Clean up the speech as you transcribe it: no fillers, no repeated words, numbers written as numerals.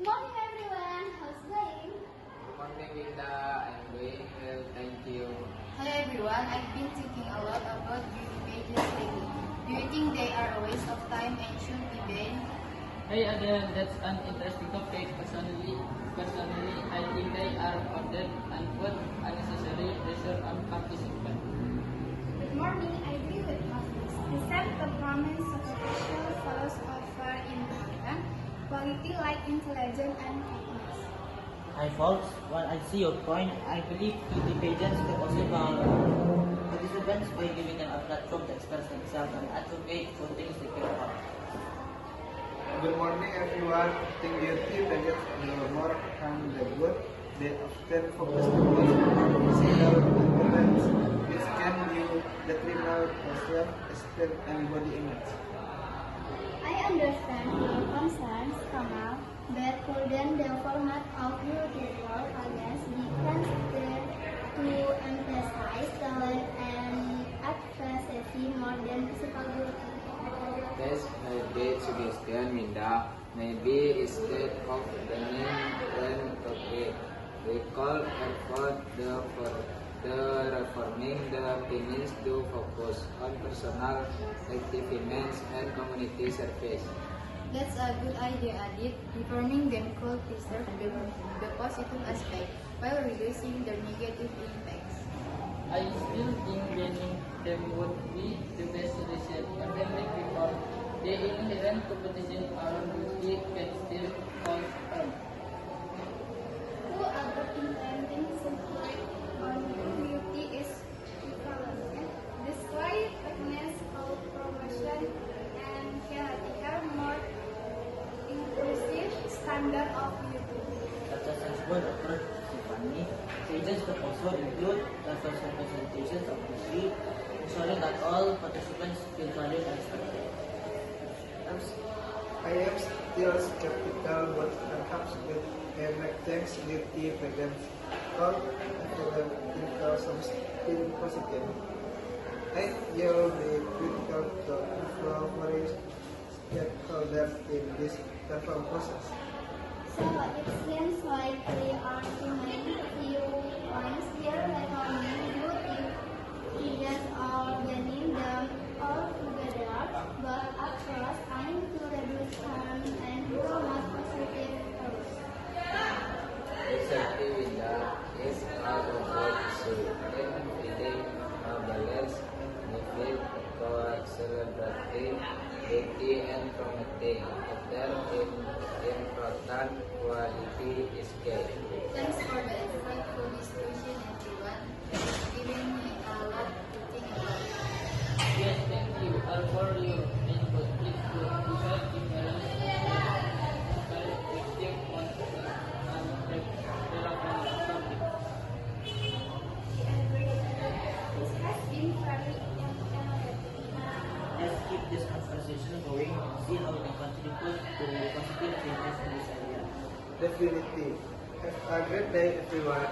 Good morning everyone. How's it going? Good morning, Linda. I'm doing well, thank you. Hi everyone, I've been thinking a lot about beauty pages lately. Do you think they are a waste of time and should be banned? Hey Adele, that's an interesting topic. Personally, I think they are ordered and put unnecessary pressure on participants. Good morning. I agree with Hafiz. Except the promise superficial follows offer important quality like intelligence and fitness. Hi folks, while I see your point, I believe beauty pageants can also empower participants by giving them a platform to express themselves and advocate for things they care about. Good morning everyone. I think beauty pageants are more harm than good. They often focus only on physical appearance, which can be detrimental to self-esteem and body image. I understand your concerns, Kamal, but couldn't the format of your tutorial against be considered to emphasize talent and advocacy more than physical beauty? That's a great suggestion, Linda. Maybe instead of banning one topic, we call effort for reforming the opinions to focus on personal achievements and community service. That's a good idea, Adit. Reforming them could preserve the positive aspect while reducing their negative impacts. I still think banning them would be the best solution, even because the inherent competition around beauty can still cause harm. Who other intending support on beauty is equivalent. Despite fitness, promotion, and quality have more inclusive standard of beauty. Such a sensible approach, Tiffany. Pages could also include diverse representations of beauty, ensuring that all participants feel valued and respected. I am still skeptical, but perhaps with things beauty pageants or academical something positive. I will be critical to influence stakeholders in this reform process. So it seems like there are too many few points here recommending beauty pages or banning them altogether, but at first aim to reduce harm and promote positive values. Exactly, Linda, is a good issue. In finding a balance between celebrating beauty and promoting other important quality is key. Thanks for the insightful discussion, everyone. It's given me a lot to think about. Yes, thank you all for your input. Please do share different perspective on relevant topic. We agree. This has been very informative. Let's keep this conversation going and see how we can contribute to positive changes in this area. Definitely. Have a great day everyone.